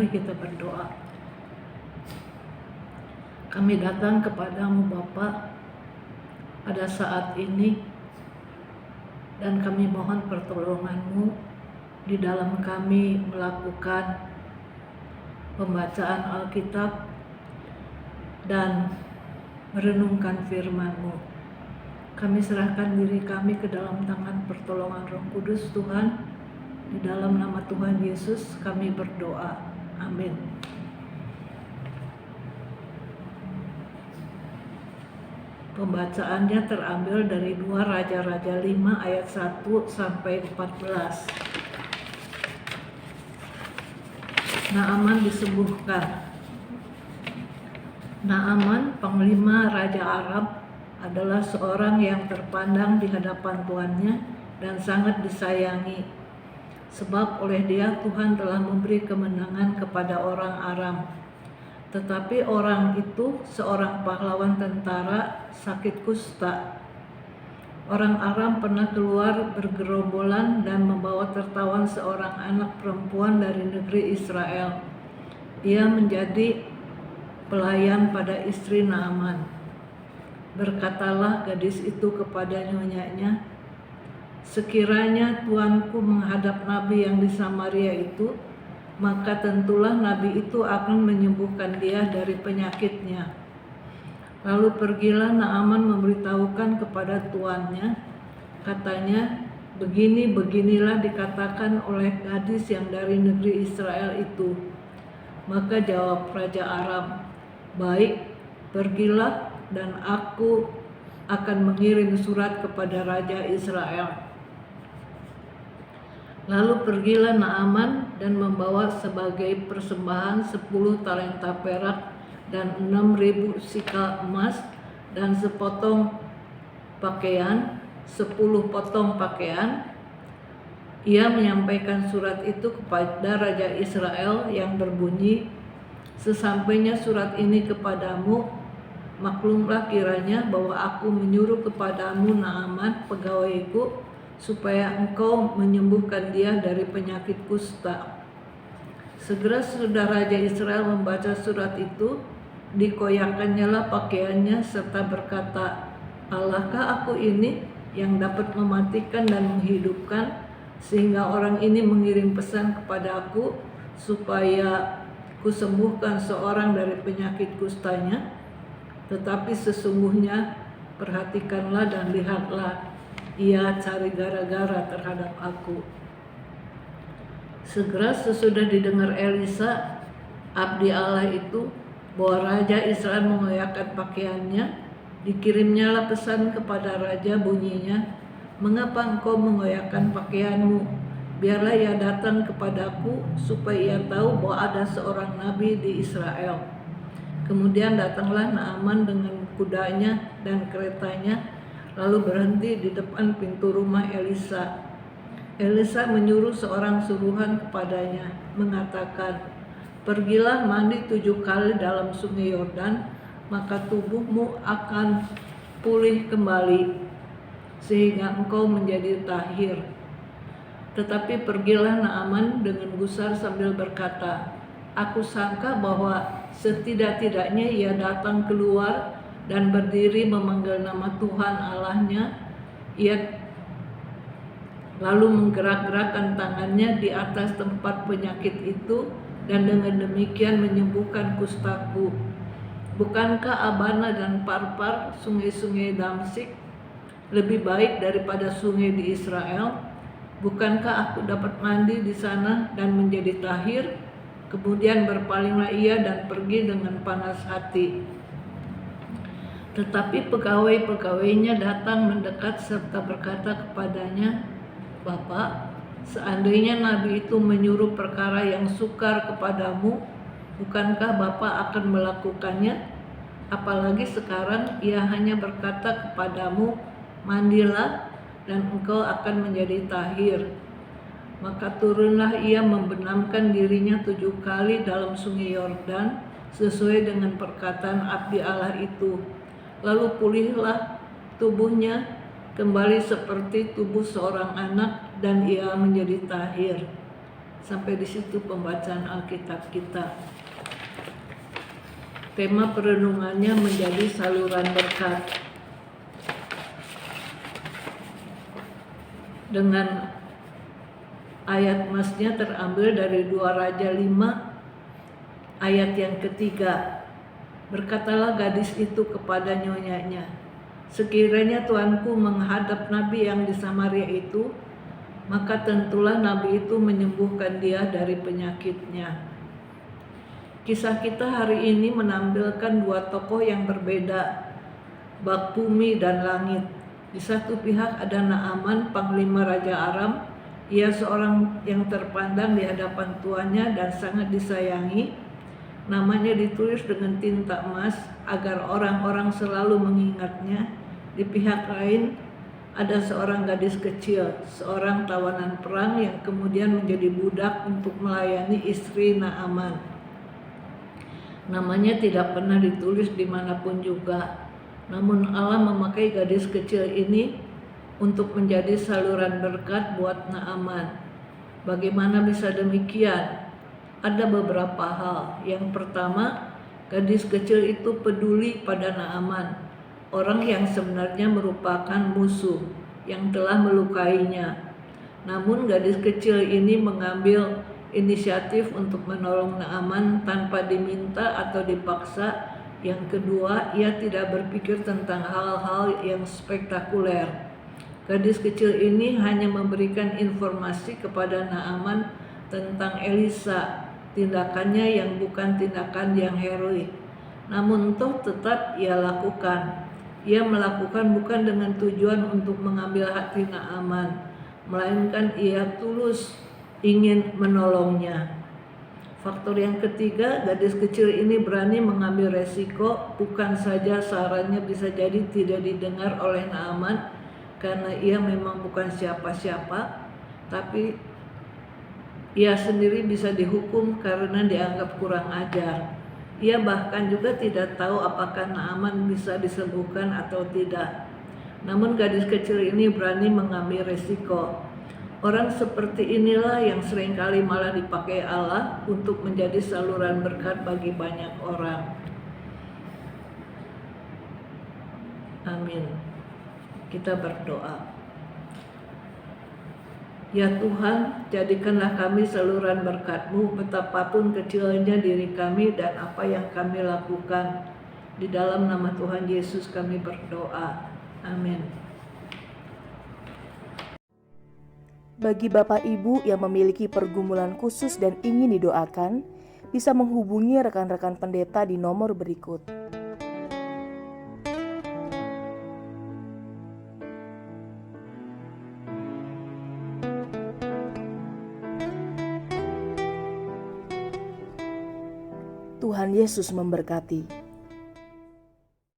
Mari kita berdoa. Kami datang kepadamu Bapa pada saat ini, dan kami mohon pertolongan-Mu di dalam kami melakukan pembacaan Alkitab dan merenungkan firman-Mu. Kami serahkan diri kami ke dalam tangan pertolongan Roh Kudus Tuhan. Di dalam nama Tuhan Yesus kami berdoa. Amin. Pembacaannya terambil dari 2 Raja-Raja 5 ayat 1 sampai 14. Naaman disembuhkan. Naaman, panglima Raja Arab, adalah seorang yang terpandang di hadapan tuannya dan sangat disayangi, sebab oleh dia Tuhan telah memberi kemenangan kepada orang Aram. Tetapi orang itu seorang pahlawan tentara sakit kusta. Orang Aram pernah keluar bergerombolan dan membawa tertawan seorang anak perempuan dari negeri Israel. Ia menjadi pelayan pada istri Naaman. Berkatalah gadis itu kepada nyonyanya, "Sekiranya tuanku menghadap nabi yang di Samaria itu, maka tentulah nabi itu akan menyembuhkan dia dari penyakitnya." Lalu pergilah Naaman memberitahukan kepada tuannya, katanya, "Begini-beginilah dikatakan oleh gadis yang dari negeri Israel itu." Maka jawab Raja Aram, "Baik, pergilah, dan aku akan mengirim surat kepada Raja Israel." Lalu pergilah Naaman dan membawa sebagai persembahan 10 talenta perak dan 6.000 sikal emas dan 10 potong pakaian. Ia menyampaikan surat itu kepada Raja Israel yang berbunyi, "Sesampainya surat ini kepadamu, maklumlah kiranya bahwa aku menyuruh kepadamu Naaman pegawaiku, supaya engkau menyembuhkan dia dari penyakit kusta." Segera sesudah Raja Israel membaca surat itu, dikoyakkannyalah pakaiannya serta berkata, "Allahkah aku ini yang dapat mematikan dan menghidupkan, sehingga orang ini mengirim pesan kepada aku supaya kusembuhkan seorang dari penyakit kustanya? Tetapi sesungguhnya perhatikanlah dan lihatlah, ia cari gara-gara terhadap aku." Segera sesudah didengar Elisa, abdi Allah itu, bahwa Raja Israel mengoyakkan pakaiannya, dikirimnyalah pesan kepada Raja, bunyinya, "Mengapa engkau mengoyakkan pakaianmu? Biarlah ia datang kepadaku, supaya ia tahu bahwa ada seorang nabi di Israel." Kemudian datanglah Naaman dengan kudanya dan keretanya, lalu berhenti di depan pintu rumah Elisa. Elisa menyuruh seorang suruhan kepadanya, mengatakan, "Pergilah mandi 7 kali dalam sungai Yordan, maka tubuhmu akan pulih kembali, sehingga engkau menjadi tahir." Tetapi pergilah Naaman dengan gusar sambil berkata, "Aku sangka bahwa setidak-tidaknya ia datang keluar dan berdiri memanggil nama Tuhan Allahnya. Ia lalu menggerak-gerakkan tangannya di atas tempat penyakit itu, dan dengan demikian menyembuhkan kustaku. Bukankah Abana dan Parpar, sungai-sungai Damsyik, lebih baik daripada sungai di Israel? Bukankah aku dapat mandi di sana dan menjadi tahir?" Kemudian berpalinglah ia dan pergi dengan panas hati. Tetapi pegawai-pegawainya datang mendekat serta berkata kepadanya, "Bapak, seandainya nabi itu menyuruh perkara yang sukar kepadamu, bukankah Bapak akan melakukannya? Apalagi sekarang ia hanya berkata kepadamu, 'Mandilah, dan engkau akan menjadi tahir.'" Maka turunlah ia membenamkan dirinya 7 kali dalam sungai Yordan, sesuai dengan perkataan abdi Allah itu. Lalu pulihlah tubuhnya kembali seperti tubuh seorang anak, dan ia menjadi tahir. Sampai di situ pembacaan Alkitab kita. Tema perenungannya menjadi saluran berkat. Dengan ayat masnya terambil dari 2 Raja 5 ayat yang ketiga. Berkatalah gadis itu kepada nyonyanya, sekiranya tuanku menghadap nabi yang di Samaria itu, maka tentulah nabi itu menyembuhkan dia dari penyakitnya. Kisah kita hari ini menampilkan 2 tokoh yang berbeda, bak bumi dan langit. Di satu pihak ada Naaman, panglima Raja Aram. Ia seorang yang terpandang di hadapan tuannya dan sangat disayangi. Namanya ditulis dengan tinta emas agar orang-orang selalu mengingatnya. Di pihak lain ada seorang gadis kecil, seorang tawanan perang yang kemudian menjadi budak untuk melayani istri Naaman. Namanya tidak pernah ditulis dimanapun juga. Namun Allah memakai gadis kecil ini untuk menjadi saluran berkat buat Naaman. Bagaimana bisa demikian? Ada beberapa hal. Yang pertama, gadis kecil itu peduli pada Naaman, orang yang sebenarnya merupakan musuh yang telah melukainya. Namun gadis kecil ini mengambil inisiatif untuk menolong Naaman tanpa diminta atau dipaksa. Yang kedua, ia tidak berpikir tentang hal-hal yang spektakuler. Gadis kecil ini hanya memberikan informasi kepada Naaman tentang Elisa, tindakannya yang bukan tindakan yang heroik. Namun toh tetap ia lakukan. Ia melakukan bukan dengan tujuan untuk mengambil hati Naaman, melainkan ia tulus ingin menolongnya. Faktor yang ketiga, gadis kecil ini berani mengambil resiko. Bukan saja sarannya bisa jadi tidak didengar oleh Naaman karena ia memang bukan siapa-siapa, tapi ia sendiri bisa dihukum karena dianggap kurang ajar. Ia bahkan juga tidak tahu apakah Naaman bisa disembuhkan atau tidak. Namun gadis kecil ini berani mengambil resiko. Orang seperti inilah yang seringkali malah dipakai Allah untuk menjadi saluran berkat bagi banyak orang. Amin. Kita berdoa. Ya Tuhan, jadikanlah kami saluran berkat-Mu betapapun kecilnya diri kami dan apa yang kami lakukan. Di dalam nama Tuhan Yesus kami berdoa. Amin. Bagi Bapak Ibu yang memiliki pergumulan khusus dan ingin didoakan, bisa menghubungi rekan-rekan pendeta di nomor berikut. Tuhan Yesus memberkati.